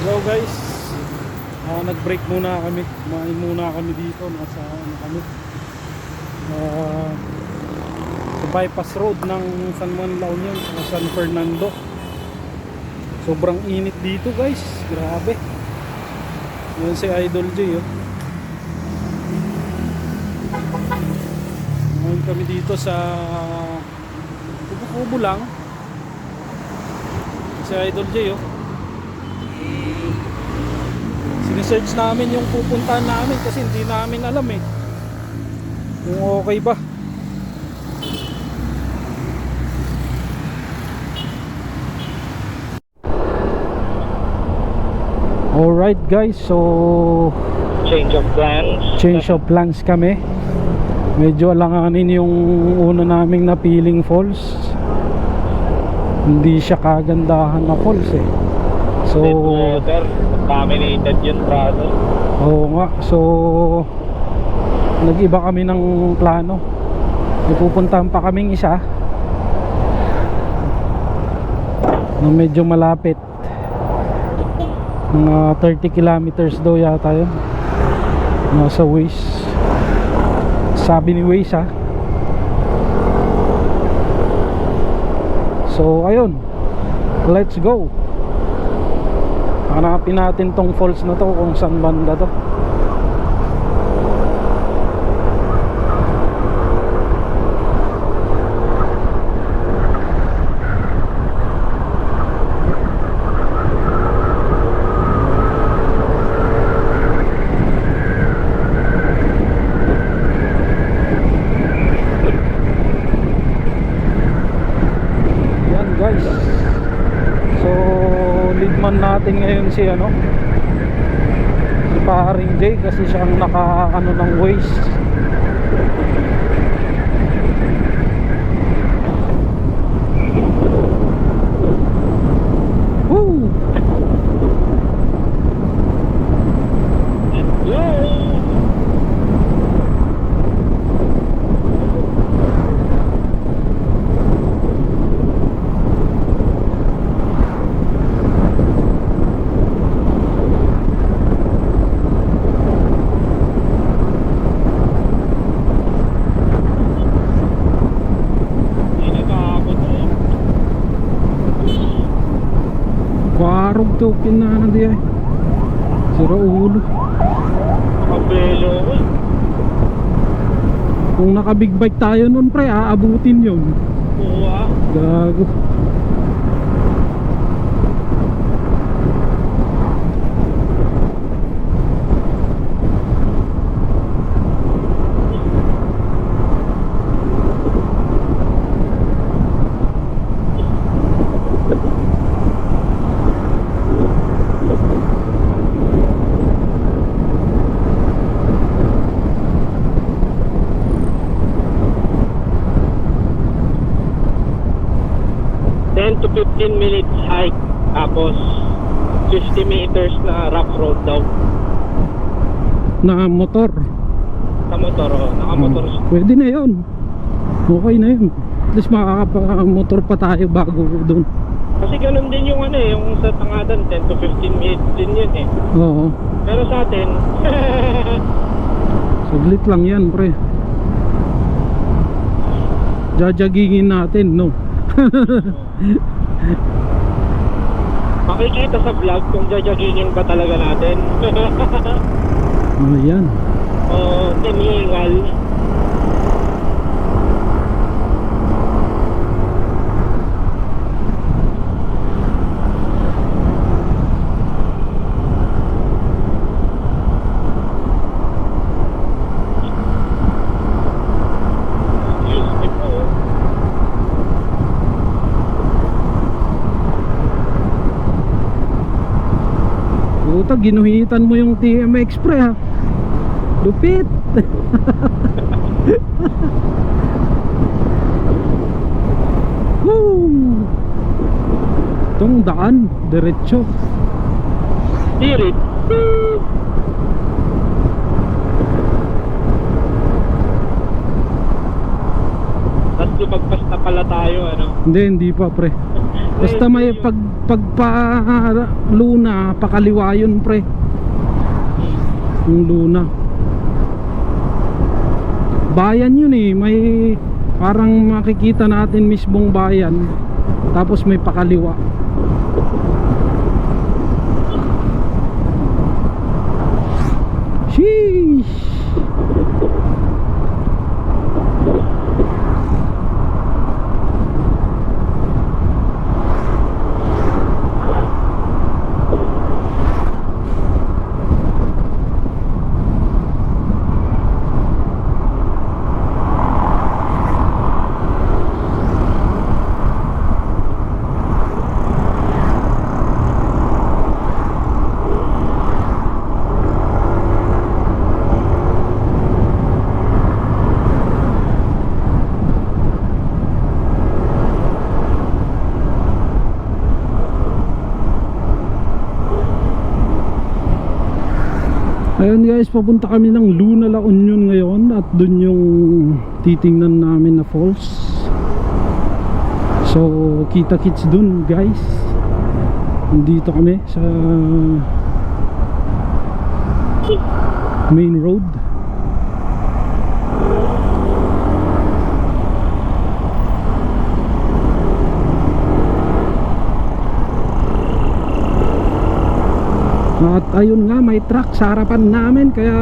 Hello guys, nag-break muna kami, kumain muna kami dito, nasa kami sa bypass road ng San Juan La Union, San Fernando. Sobrang init dito guys, grabe. Yan si Idol J, oh. Ngayon kami dito sa kubo-kubo lang. Si Idol J, oh. Sinesearch namin yung pupuntahan namin kasi hindi namin alam kung okay ba. Alright guys, so change of plans kami. Medyo alanganin yung una naming napiling falls. Hindi siya kagandahan na falls So water, contaminated yun, brother. oo nga, so nag-iba kami ng plano. Pupuntahan pa kaming isa na medyo malapit, mga 30 kilometers daw yata yun, nasa Waze, sabi ni Waze So ayun, let's go. Hanapin natin tong falls na to, kung saan banda to. Yan guys, so leadman natin ngayon si paring J, kasi siya ang naka ng Waze. Woo! Barog token na nandiyan sira ulo. Nakabelo ko. Kung naka big bike tayo nun pre, aabutin yun. Oo Gago. To 15 minutes hike, tapos 50 meters na rough road daw. Na motor. Sa motor, naka-motor siya. Pwede na yun. Okay na yun. At least makaka-motor pa tayo bago doon. Kasi ganun din yung yung sa Tangadan, 10 to 15 minutes din yun Oo. Pero sa atin, Saglit lang yan pre. Jajagingin natin, no? makikita sa vlog kung jajagingin ba talaga natin. Ayan. Oo, tinihingal. Puta, ginuhitan mo yung TMX pre Lupit. Woo! Itong daan, diretso. Dirit. Hindi pa pre. Basta may pagpa Luna, pakaliwa yun pre. Yung Luna. Bayan yun eh, may parang makikita natin mismong bayan. Tapos may pakaliwa. Sheesh. Ayun guys, papunta kami ng Luna La Union ngayon at dun yung titingnan namin na falls. So kita-kits dun guys. Nandito kami sa main road. At ayun nga, may truck sa harapan namin kaya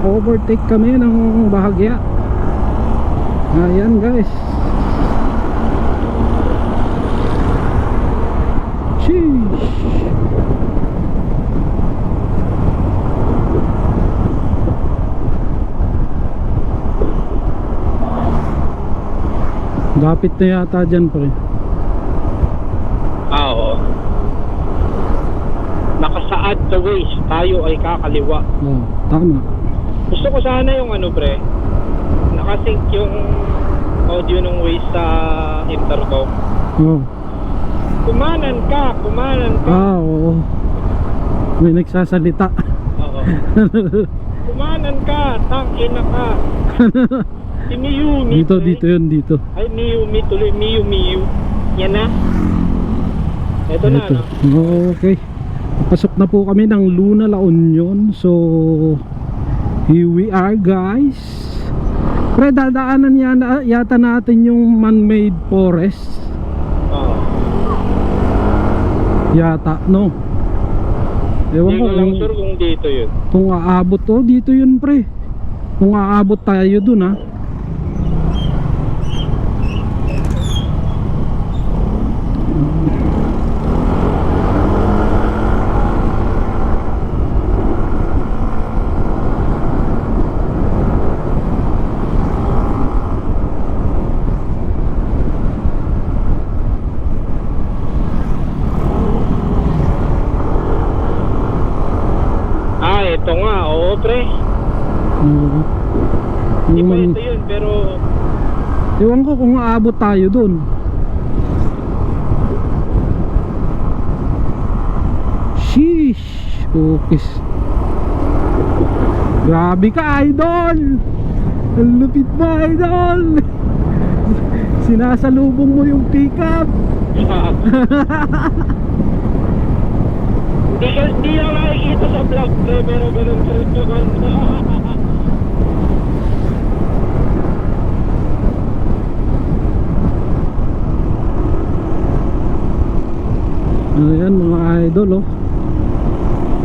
overtake kami ng bahagya. Ayan guys. Sheesh. Dapit na yata dyan pre. Oo. Nakasaad sa Waze, tayo ay kakaliwa. Oh, tama. Gusto ko sana yung ano pre, nakasync yung audio ng Waze sa intercom. Oh. Kumanan ka. Oo. May nagsasalita. Oo. Kumanan ka, tangina ka. Si Miyumi. Dito yun, dito. Ay, Miyumi tuloy, Miyu. Yan na. Ito na, Ito. no? Okay. Pasok na po kami ng Luna La Union. So here we are guys. Pre, dadaanan yata natin yung man-made forest. Oo. Yata, no? Ewan Hindi ko ko lang sure kung dito yun. kung aabot to. Dito yun pre. Kung aabot tayo dun ha. Ito nga, oo pre. Hindi pa ito yun, pero Ewan ko kung aabot tayo dun. Sheesh. Okay. Grabe ka idol. Ang lupit mo idol. Sinasalubong mo yung pickup. Hindi lang nakikita sa vlog pre, pero ganun pa rin naman. Ayan mga idol oh.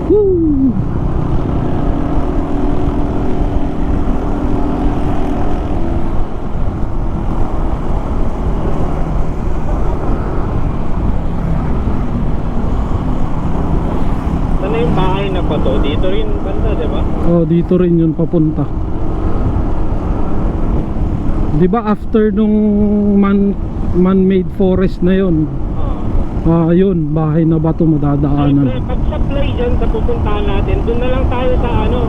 Woo! Sana yung bahay na pa to? Dito rin banda, diba? Oh, dito rin yun papunta. 'Di ba after nung man-made forest na yun? Yun, bahay na ba ito madadaanan? Siyempre, pag-supply dyan sa pupuntahan natin, doon na lang tayo sa ano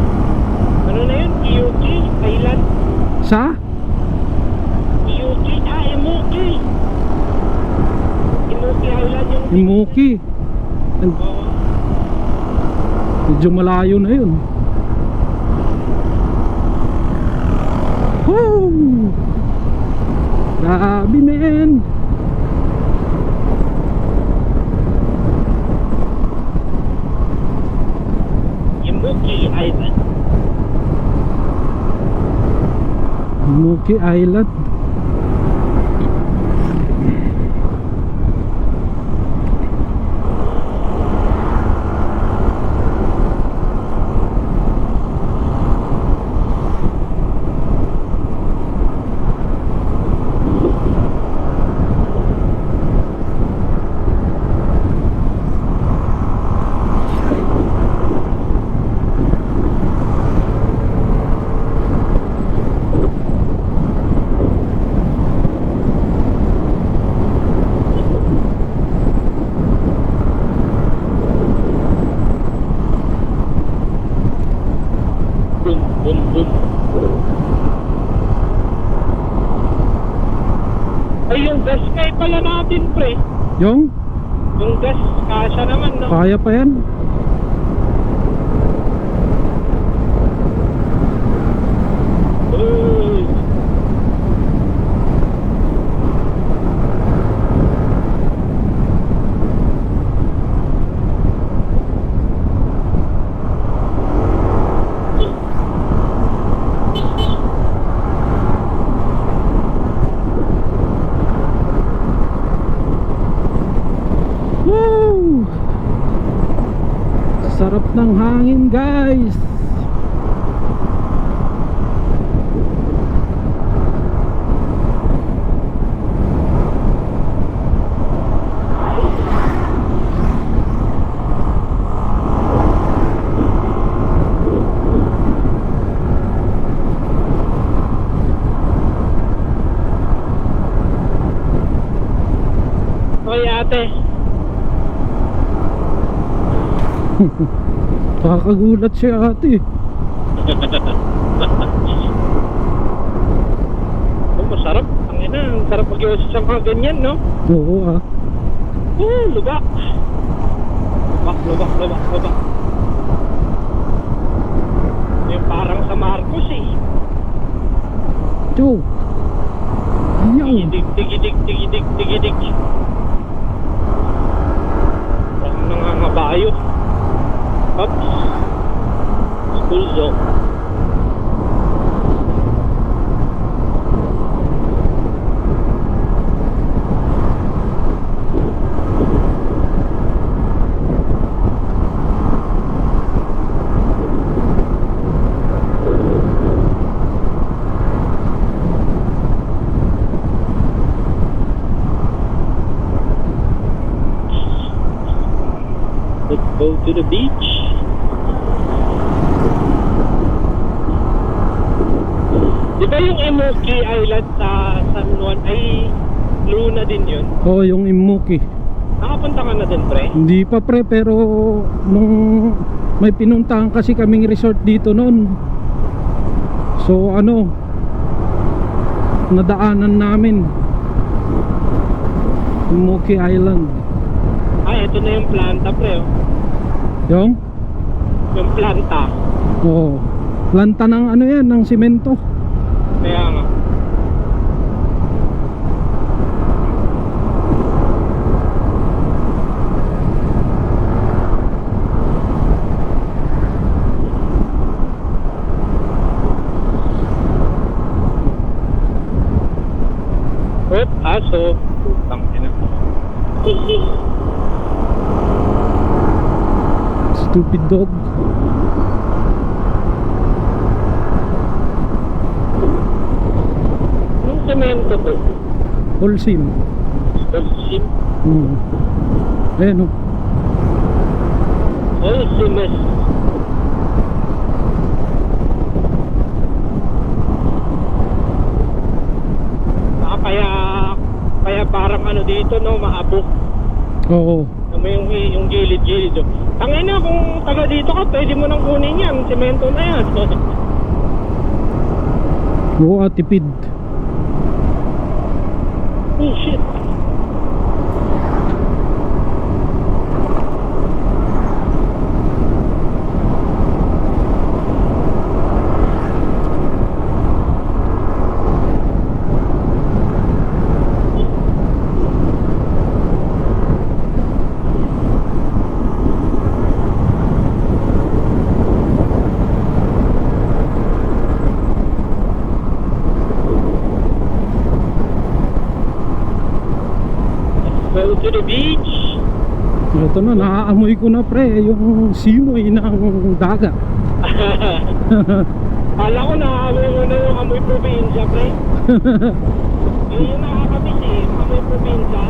na yun? Iuki, Thailand. Sa? Iuki, Imuki. Imuki Island yung... Imuki. Oo. Medyo malayo na yun. Woo! Grabe men. Mookie Island. Boom, boom, boom. Ay, yung gas kay pala natin, pre. Yung Yung gas, kasya naman, no? kaya pa yan. Uy. Woo! Sarap ng hangin, guys. Okay, ate. Nakakagulat siya, ate. Oh, masarap. Ang ina, ang sarap mag-iwas sa mga ganyan, no? Oo, ah. Lubak. Lubak. Yung parang sa Marcos, eh. Yo. Yan. Tigidig. Parang nangangabayo. Oops. School zone. Let's go to the beach. Di ba yung Mookie Island sa San Juan ay Luna din yun? Oo, yung Mookie. Nakapunta ka na din, pre? Hindi pa, pre, pero nung may pinuntahan kasi kaming resort dito noon. So ano, nadaanan namin Mookie Island. Ah, ito na yung planta, pre. Oh. Yung? Yung planta. Oo. Planta ng ano yan, ng simento. Kaya nga. Aso. Putang ina. Stupid dog. Yung semento to. All sim. Sim. Ayan o. All simes. Kaya parang ano dito, no, maabok. Oo. Yung gilid-gilid. Tangina, kung taga dito ka, pwede mo nang kunin yan. Semento na yan. Oo, tipid. Oh shit. Ito na, naaamoy ko na pre, yung simoy ng dagat. Kala ko nakaamoy mo na yung amoy probinsya, pre. Yun yung nakakabis eh, amoy probinsya.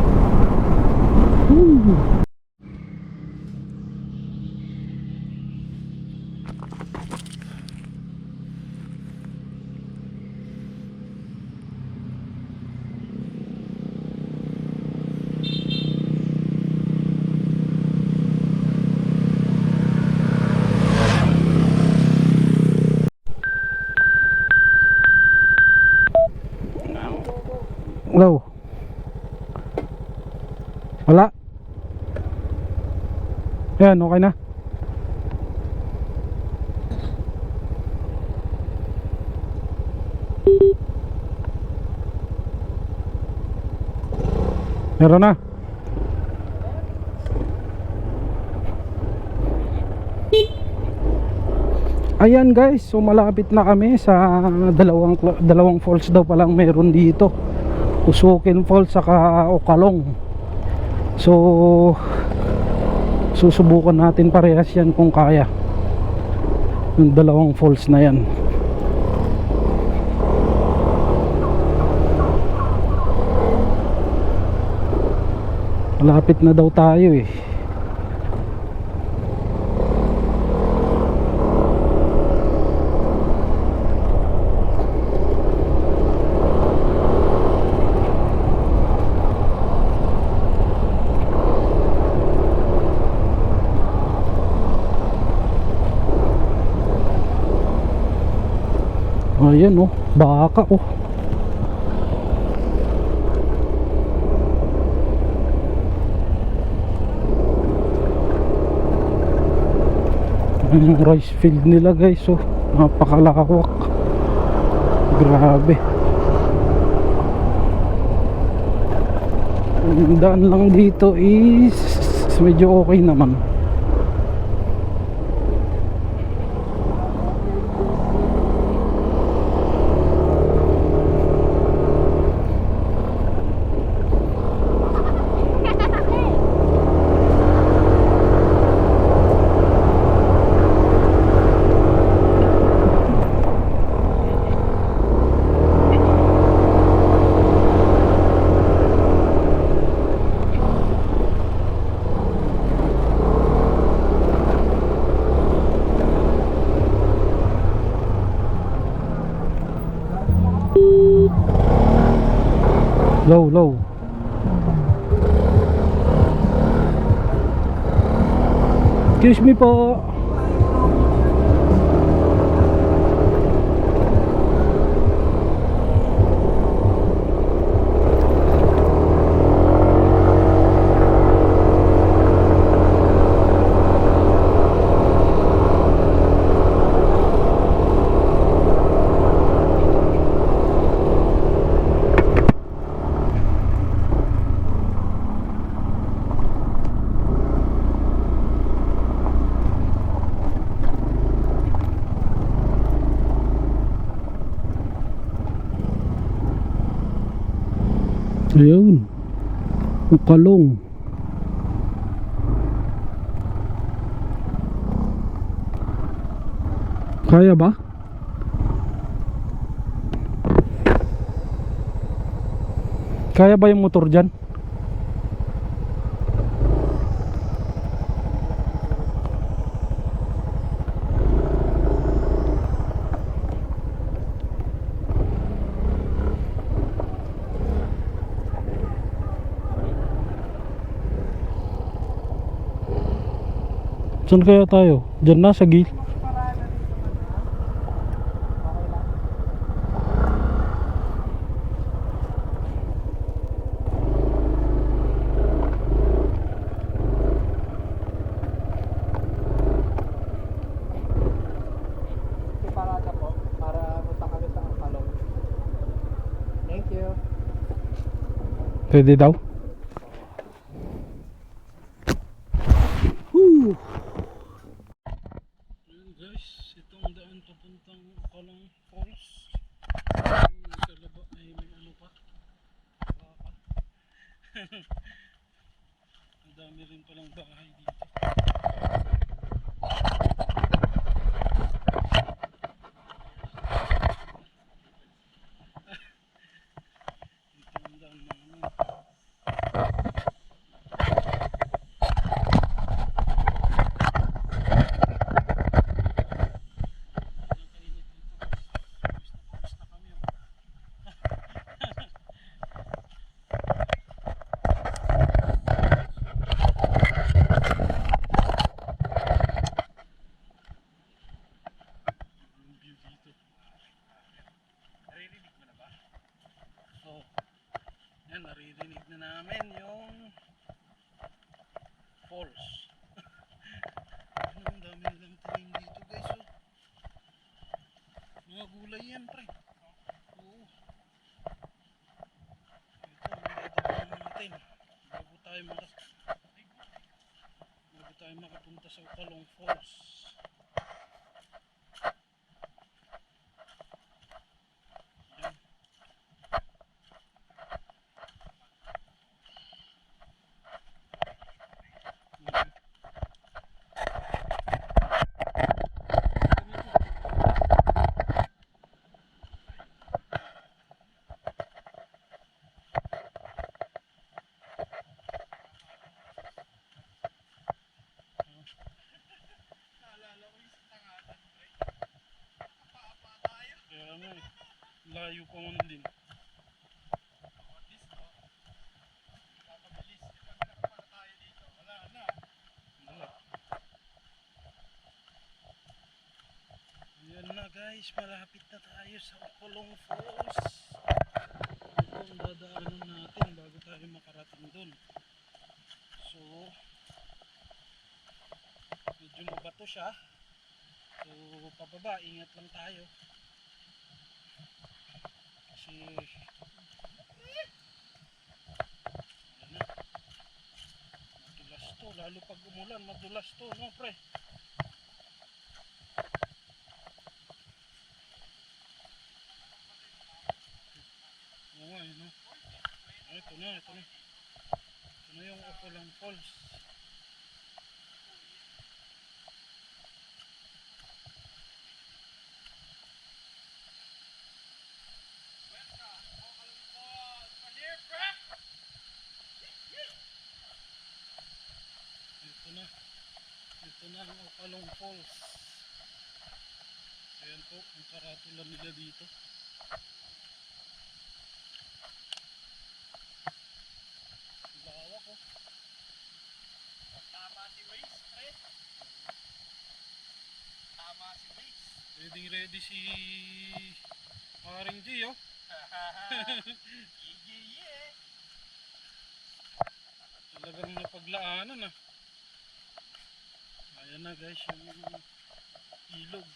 Hello. Wala. Yan, okay na. Meron na. Ayan guys, so malapit na kami sa dalawang falls daw palang meron dito. Usukin Falls saka Okalong. So susubukan natin parehas yan kung kaya yung dalawang falls na yan. Malapit na daw tayo eh. Ayan oh, baka oh. Yung rice field nila guys oh, napakalawak. Grabe. Ang daan lang dito is medyo okay naman. Low. Excuse me po. Ayun, Okalong. Kaya ba? Kaya ba yung motor dyan? Saan kaya tayo? Diyan na sa gilid. Parada po para punta kami sa Okalong. Thank you. Pwede daw? Woo! Ayan guys, itong daan papuntang Okalong Falls. Sa laba ay may ano pa, baka. Ang dami rin palang bahay Falls. Ano, ang dami nilang tanim dito guys. Oh. Mga gulay yan pre. Oo. Ito ang dadaanan natin. Bago tayo makapunta sa Ukalong Falls. Yan. Kaya nga eh. Layo pa man din. Wala. Ayan na guys, malapit na tayo sa Ukalong Falls. Ito ang dadaanan natin bago tayo makarating dun. So, medyo mabato siya. So, pababa, ingat lang tayo. Kasi, ayan na. Madulas to, lalo pag umulan, madulas to, no pre? Oo nga, no? Ito na. Ito na yung Ukalong Falls. Ito na ang Ukalong Falls. Ayan po ang karatula nila dito. Lawak oh. Tama si Waze, pre. Tama si Waze. Ready si Haring G oh. Yeah. Talagang napaglaanan ah. Ayan na guys yung ilog.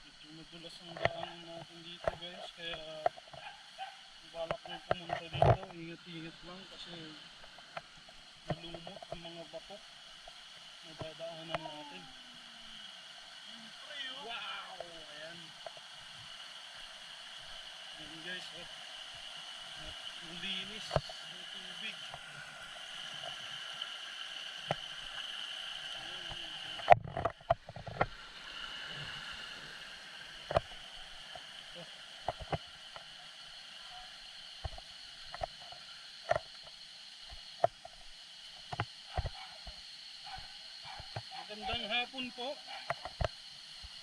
Medyo madulas ang daanan natin dito guys, kaya balak nyo pumunta dito, ingat-ingat lang kasi malumot ang mga batok na dadaanan natin. Wow! Ayan. Ayan guys, oh. At ang linis ng tubig. Magandang hapon po.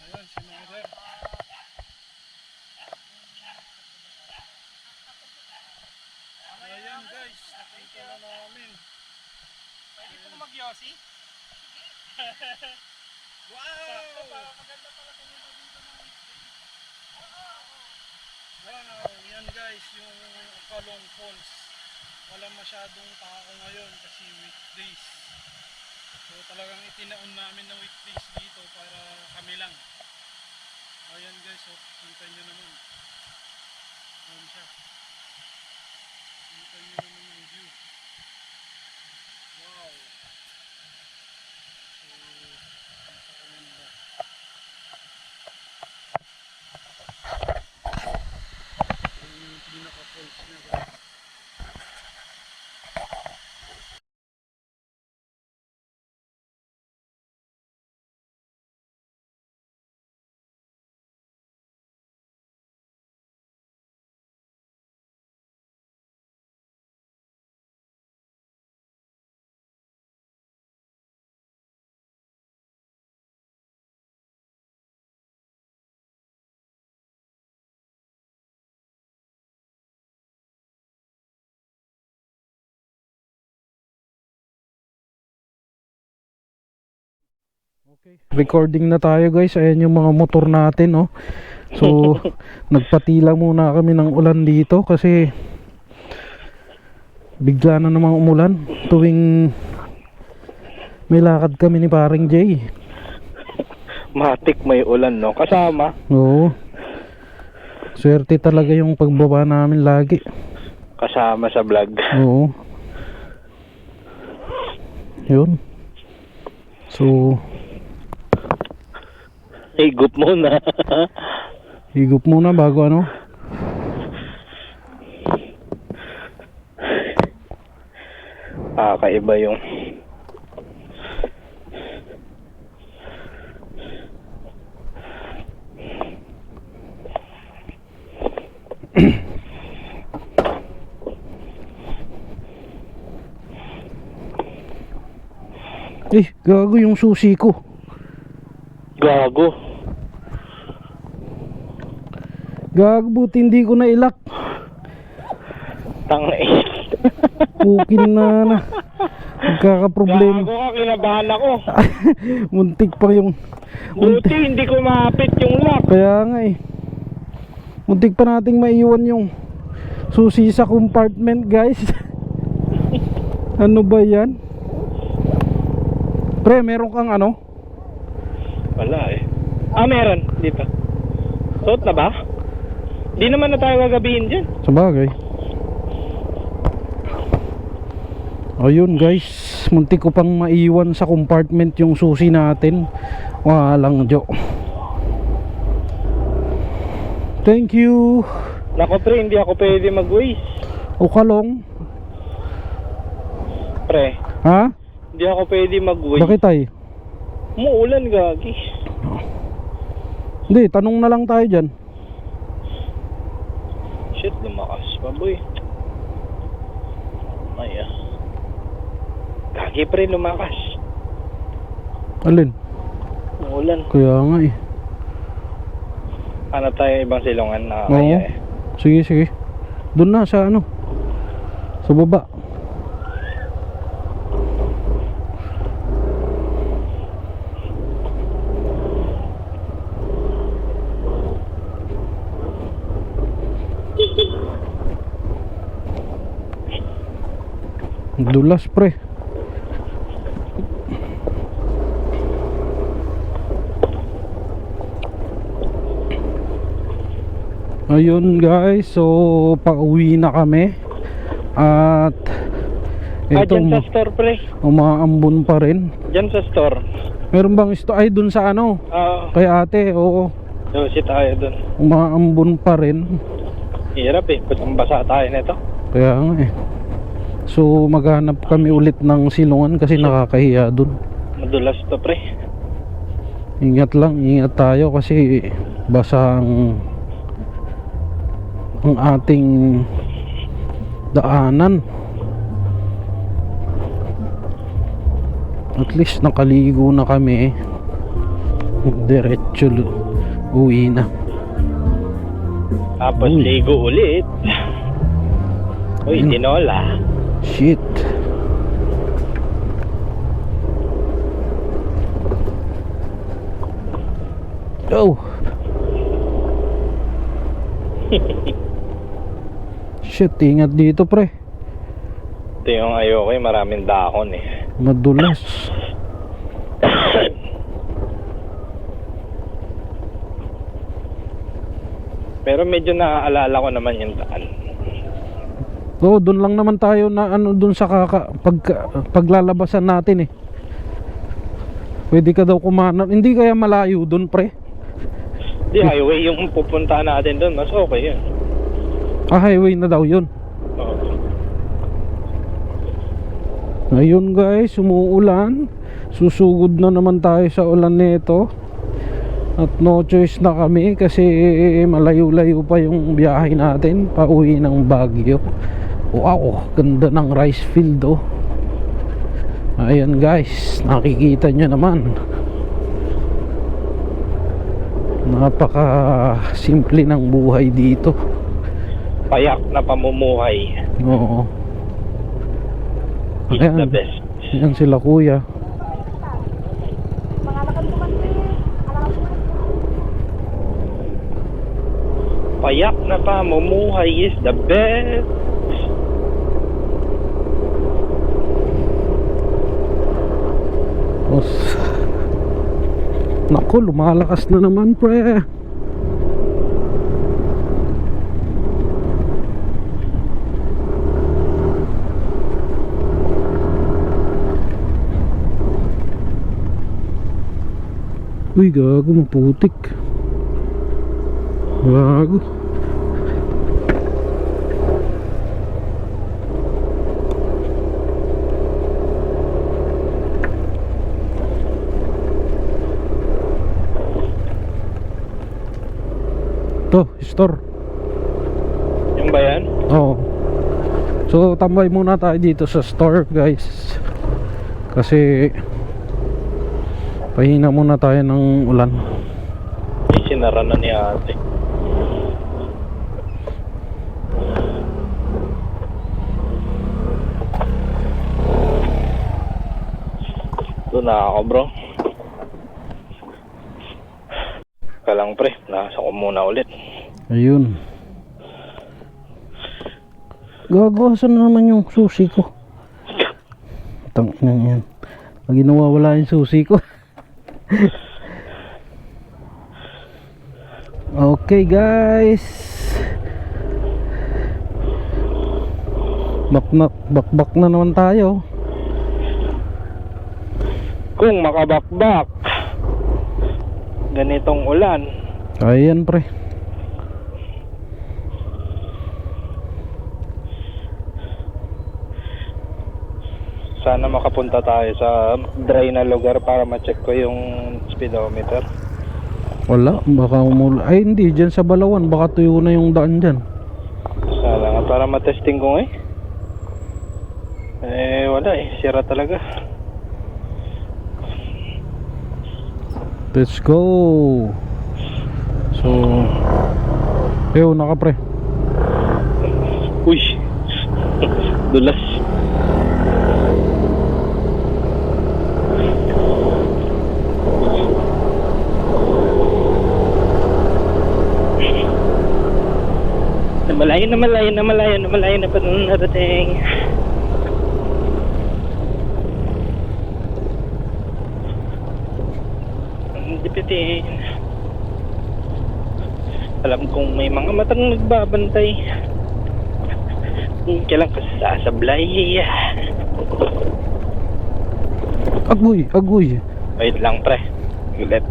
Ayan si Mother. Ayan guys, nakita na namin. Pwede po mag-yossi? Wow! Maganda pala sa nito dito ng weekday. Wow! Yan guys, yung Ukalong Falls. Wala masyadong tao ngayon kasi weekdays. So talagang itinaon namin na weekdays dito para kami lang. Ayan guys, so, kita nyo naman. Ayan siya. Kita nyo naman ang view. Wow! So, napakaganda. Yung pinaka-falls niya guys. Recording na tayo guys. Ayan yung mga motor natin, oh. So nagpatila muna kami ng ulan dito kasi bigla na namang umulan tuwing may lakad kami ni paring Jay. Matik may ulan, no? Kasama. Oo. Swerte talaga yung pagbaba namin lagi. Kasama sa vlog. Oo. Yun. So Higup muna. higup muna bago ano. Kaiba yung Gago yung susi ko. gago. Gago, buti hindi ko na ilak. Tangay. Pukin na. Nagkakaproblema. Gago ka, kinabahan ako. Muntik pa yung Buti hindi ko mapit yung lock. Kaya nga eh. Muntik pa nating maiwan yung susi sa compartment guys. Ano ba yan? Pre, meron kang ano? Wala eh. Meron dito. Suot na ba? Di naman na tayo gagabihin dyan. Sabagay. Ayun guys, muntik ko pang maiwan sa compartment yung susi natin. Walang jo. Thank you. Nako pre, hindi ako pwede mag-waste. O kalong. Pre, Ha? hindi ako pwede mag-waste. Bakit ay? Muulan gagi. Hindi, tanong na lang tayo dyan. Shit, lumakas pa boy. Ay Gagi pre, lumakas. Alin? Muulan. Kaya nga eh. Hanap tayo ibang silungan na Oo. kaya eh. Sige, sige. Doon na sa ano? Sa baba. Dulas pre. Ayun guys, so pauwi na kami. At ito, Dyan sa store pre. umaambon pa rin. Dyan sa store. Meron bang ay dun sa ano? Kay ate, oo. Si tayo dun. Umaambon pa rin. Hirap eh, basang basa tayo nito. Kaya nga eh. So maghanap kami ulit ng silungan kasi nakakahiya dun. Madulas to pre. Ingat lang, ingat tayo kasi basang ang ating daanan. At least nakaligo na kami. Diretso uwi na. Tapos Uy. ligo ulit. Uy, Ayun. tinola. Shit. Oh. Shit, ingat dito pre. Ito yung ayoko eh, maraming dakon eh. Madulas. Pero medyo naaalala ko naman yung daan. Oo, doon lang naman tayo na ano doon sa paglalabasan natin eh. Pwede ka daw kumanan. Hindi kaya malayo doon pre? Di highway yung pupuntahan natin doon, mas okay yun. Highway na daw yun. Oo. Ayun guys, umuulan. Susugod na naman tayo sa ulan nito. At no choice na kami kasi malayo-layo pa yung biyahe natin pauwi ng Baguio. Wow, ganda ng rice field oh. Ayan guys, nakikita nyo naman. Napaka simple ng buhay dito. Payak na pamumuhay. Oo. Is the best. Ayan sila kuya. Payak na pamumuhay is the best. Os. Naku, lumalakas na naman pre. Uy, gago, maputik. Gago. To, store. Yung ba yan? Oo. So, tambay muna tayo dito sa store, guys. Kasi pahina muna tayo ng ulan. Ay, sinara na ni ate. Doon na ako, bro. Kalang pre, nasa ko muna ulit. Ayun. Gago, saan na naman yung susi ko? Tangina yan. Pag nawawala yung susi ko. Okay guys, bakbak na naman tayo. Kung makabakbak ganitong ulan, Ayan pre. sana makapunta tayo sa dry na lugar para ma-check ko yung speedometer. Wala, baka umula. Ay hindi, dyan sa Balawan. Baka tuyo na yung daan dyan. Sana nga para matesting ko wala sira talaga. Let's go. So ew, naka pre. Uy, dulas. Malayo na pa nung narating. Ang dipitin. Alam kong may mga matang nagbabantay. Kailan ka sasablay. Agoy. Wait lang pre. Ulit.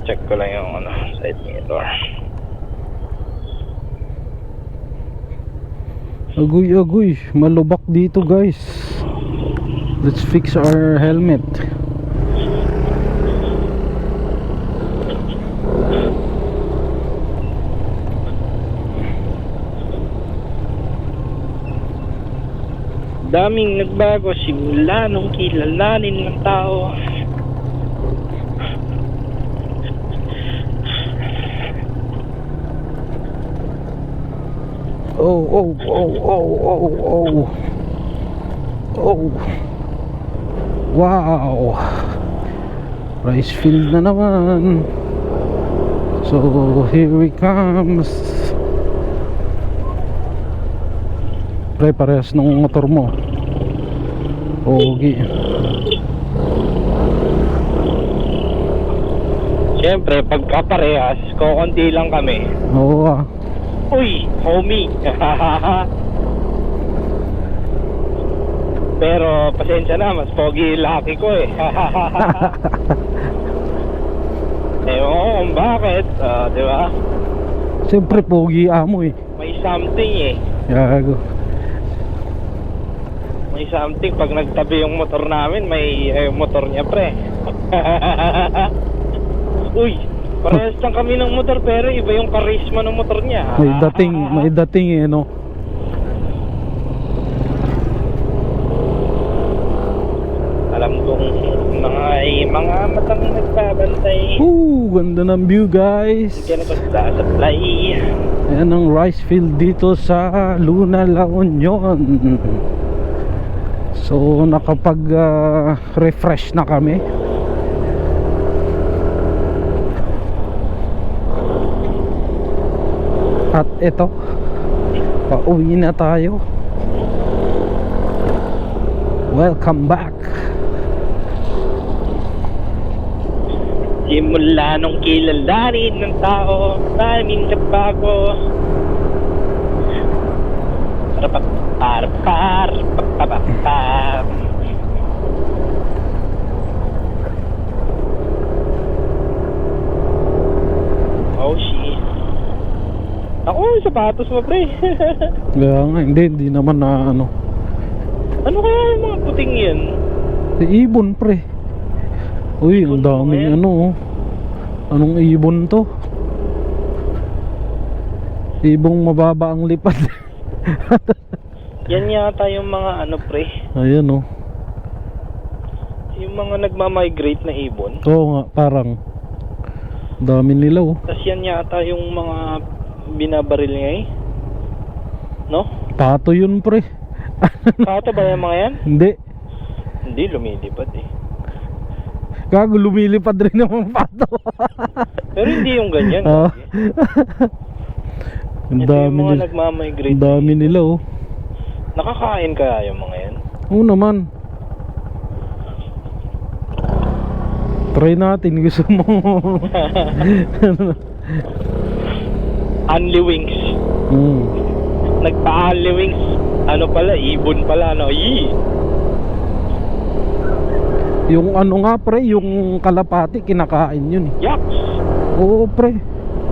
Check ko lang yung side mirror. Agoy. Malubak dito guys. Let's fix our helmet. Daming nagbago simula nung kilalanin ng tao. Oh. Wow. Rice field na naman. So here we comes. Pre, parehas ng motor mo. Pogi. Siyempre, pagkaparehas, kukunti lang kami. Oo ah. Uy, homie. Pero pasensya na, mas pogi laki ko eh. Ewan ko kung bakit, di ba? Siyempre pogi amo eh. May something eh. Gago. May something pag nagtabi yung motor namin, may motor niya pre. Uy, parehas lang kami ng motor pero iba yung karisma ng motor niya. May dating eh no. Alam kong mga matang nagbabantay. Ganda ng view guys. Kaya nagsasablay. Ayan ang rice field dito sa Luna, La Union. So nakapag refresh na kami. At eto, pauwi na tayo. Welcome back. Simula nung kilalanin ng tao, maraming nabago. Par. Oh shit. Ako, sapatos mo pre. Kaya nga, hindi naman na ano. Ano kaya yung mga puting yan? Ibon pre. Uy, ang Ibon daming mo yan? ano oh. Anong ibon to? Ibong mababa ang lipad. Yan yata yung mga ano pre. Ayan oh. Yung mga nagmamigrate na ibon. Oo nga, parang dami nila oh. Tapos yan yata yung mga binabaril ngayon. No? Pato yun pre. Pato ba yung mga yan? Hindi. Hindi, lumilipad eh. Gago, lumilipad rin naman pato. Pero hindi yung ganyan. Ah. Ang Ito yung dami mga nila. nagmamigrate. Ang dami nila oh. Nakakain kaya yung mga yan? Oo naman. Try natin, gusto mo. Unli wings. Hmm. Nagpa-unli wings. Ano pala, ibon pala, no? Yee! Yung ano nga pre, yung kalapati kinakain yun eh. Yaks! Oo pre,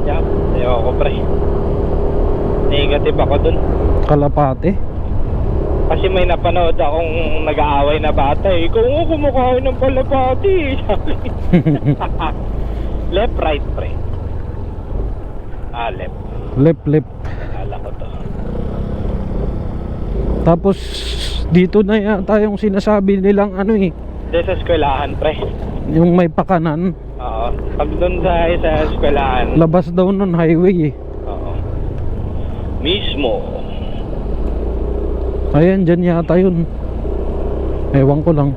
Yaks, ayoko pre. Negative ako dun. kalapati. Kasi may napanood akong nag-aaway na bata eh. Ikaw nga kumakain ng palapati. Left, right, pre. Left. Lep. Akala ko to. Tapos dito na yata yung sinasabi nilang ano eh, Dito sa eskwelahan, pre. yung may pakanan. Oo. Pag doon sa eskwelahan. Labas daw nun highway eh. Oo. Mismo. Ayan, dyan yata yun. Ewan ko lang.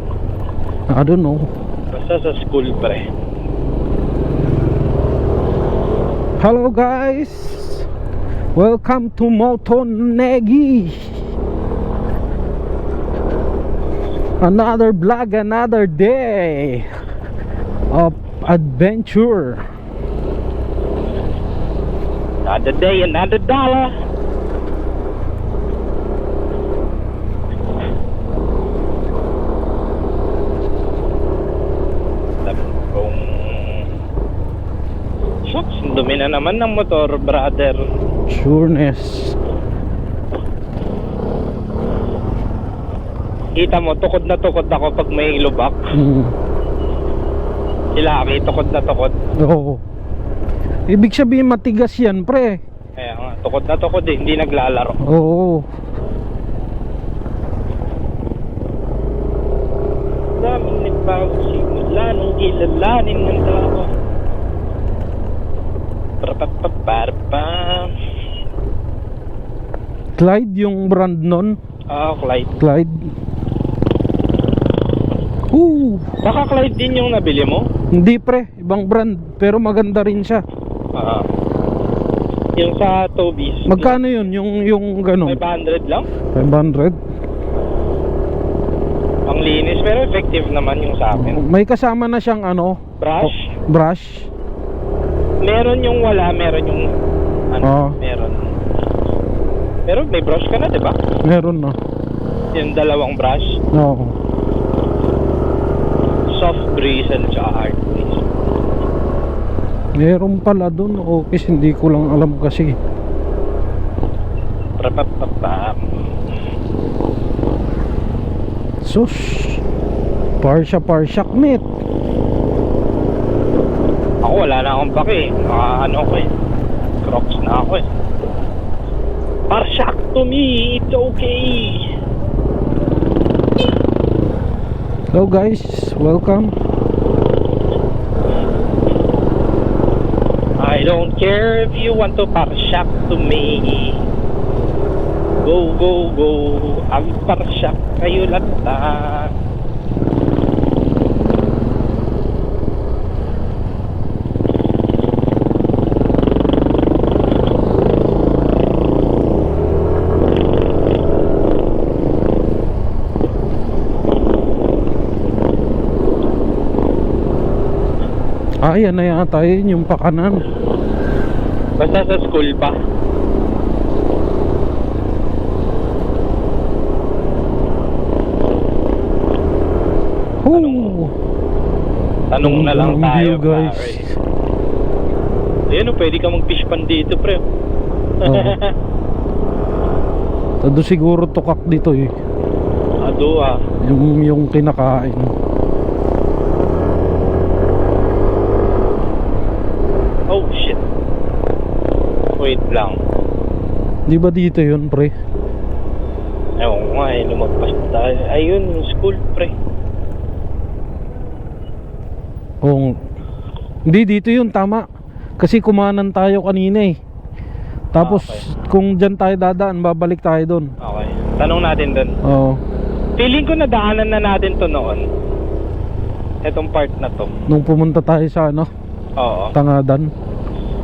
I don't know. Basta sa school, pre. Hello guys! Welcome to Motonegi. Another vlog, another day of adventure. Another day, another dollar. Shucks, dumi na naman ng motor, brother. Sureness. Kita mo, tukod na tukod ako pag may lubak. Sila, tukod na tukod. Oo. Ibig sabihin matigas yan, pre. Kaya nga, tukod na tukod eh, hindi naglalaro. Oo. Daming nagbago simula nung kilalanin ng tao. Parapapapapam. Clyde yung brand nun. Clyde. Clyde. Baka Clyde din yung nabili mo? Hindi pre, ibang brand. Pero maganda rin siya. Yung sa Toby's. Magkano yun? Yung ganun? 500 lang? 500. Ang linis pero effective naman yung sa akin. May kasama na siyang ano? Brush? Brush. Meron yung wala, meron yung ano, Oo. meron. Pero may brush ka na, di ba? Meron na. Yung dalawang brush. Oo. Soft breeze and tsaka hard breeze. Meron pala dun. Okay, hindi ko lang alam kasi. Prapapapam. Sus. Parsyak meat. Ako wala na akong pake. Ano ko eh. Crocs na ako eh. Parsyak to me, it's okay. Hello guys, welcome. I don't care if you want to parsyak to me. Go, go, go. Ang parsyak kayo lata. Kaya na yata yun yung pakanan. Basta sa school pa. Oh, Tanong na lang ang tayo, view, guys. pare. Ayun, pwede ka mag-fish pan dito, pre. Oo. Todo siguro tukak dito eh. Ado ah. Yung kinakain. Oh, shit. Wait lang. Di ba dito yun, pre? Ewan ko nga eh, lumagpas tayo. Ayun, yung school, pre. Oo. Hindi, dito yun, tama. Kasi kumanan tayo kanina eh. Tapos kung dyan tayo dadaan, babalik tayo doon. Okay. Tanong natin dun. Oo. Feeling ko nadaanan na natin to noon. Etong part na to. Nung pumunta tayo sa ano, Oo. Tangadan.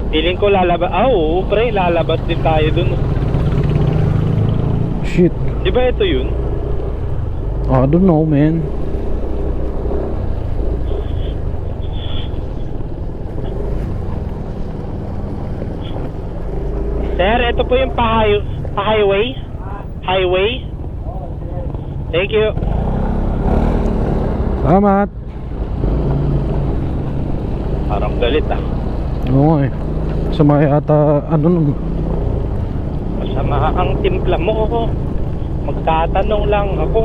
Feeling ko lalabas. Ah, oo, pre. Lalabas din tayo dun. Shit. Di ba ito yun? I don't know, man. Sir, ito po yung pa-highway. Highway. Thank you. Salamat. Parang galit ah. Oo eh. Sama yata, ano nun. Masama ang timpla mo. Magtatanong lang ako.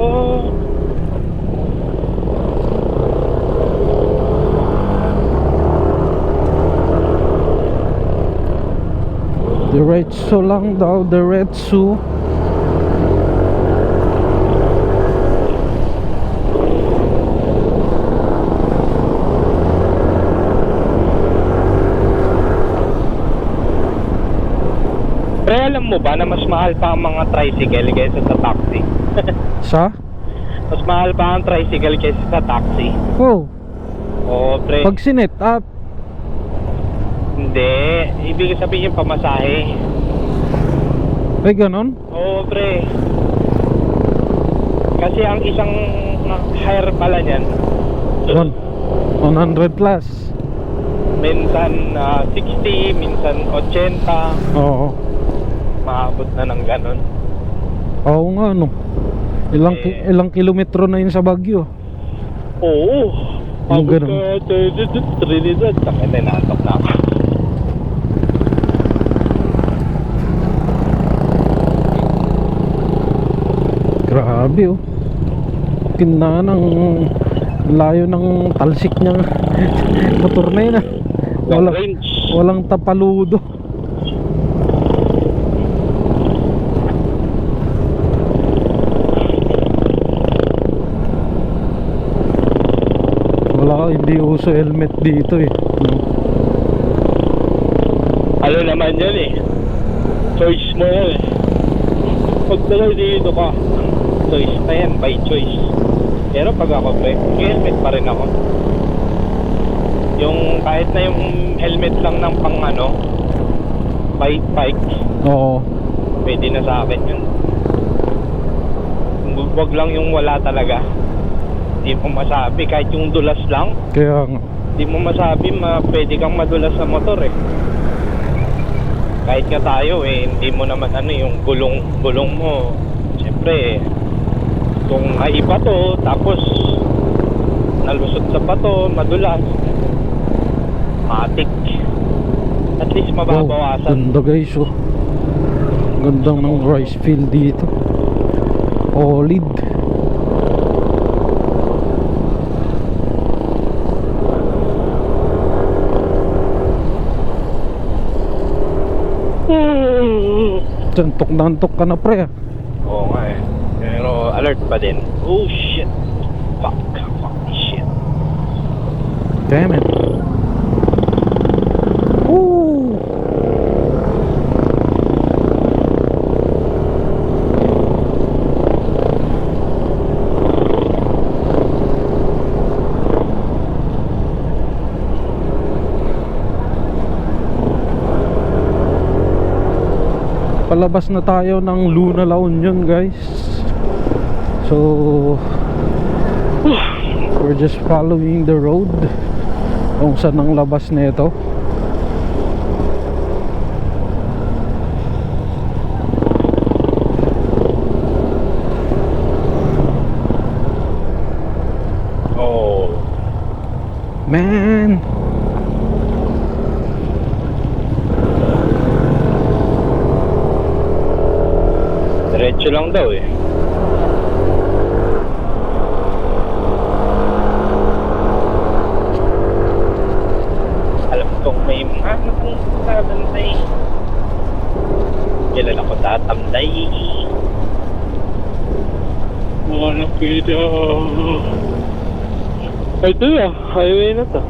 Diretso lang daw, diretso. Pre, alam mo ba na mas mahal pa ang mga tricycle kaysa sa taxi? Sa? Mas mahal pa ang tricycle kaysa sa taxi. Oh, Oo, pre. pag sinet up. Hindi. Ibig sabihin pamasahe. Ay, ganon? Oo, pre. Kasi ang isang hire pala niyan, 100 plus. minsan 60, minsan 80. Oo. Maabot na ng ganon. Oo nga, no. Ilang kilometro na yun sa Baguio. Oo. Yung Abot ganon. ka Trinidad. Takay na inaantok na ako. Grabe oh. Kina ng layo ng talsik niyang motor na yun ah. Long range. Walang tapaludo. Wala, hindi uso helmet dito eh, no? Ano naman yan eh. Choice mo yan eh. Pag talaga dito ka, choice na yan, by choice. Pero pag ako, pre, helmet pa rin ako. Yung kahit na yung helmet lang ng pang ano, bike, Oo. pwede na sa akin yun. Wag lang yung wala talaga. Hindi mo masabi, kahit yung dulas lang, Kaya nga. hindi mo masabi, pwede kang madulas sa motor eh. Kahit nga tayo eh, hindi mo naman ano yung gulong mo. Siyempre, kung naiba to, tapos nalusot sa bato, madulas, matik. At least mababawasan. Ganda guys oh. Ganda ng rice field dito. Olive. Antok na antok ka na pre ah. Oo nga eh. Pero alert pa din. Oh shit. Fuck shit. Damn it. Ooh. Palabas na tayo ng Luna La Union guys. So we're just following the road kung saan ang labas nito. Oh. Man, Diretso lang daw eh. Alam kong may mga kong tatambay. Kailan ako tatambay? Wala pwede. Ay, ito highway na to.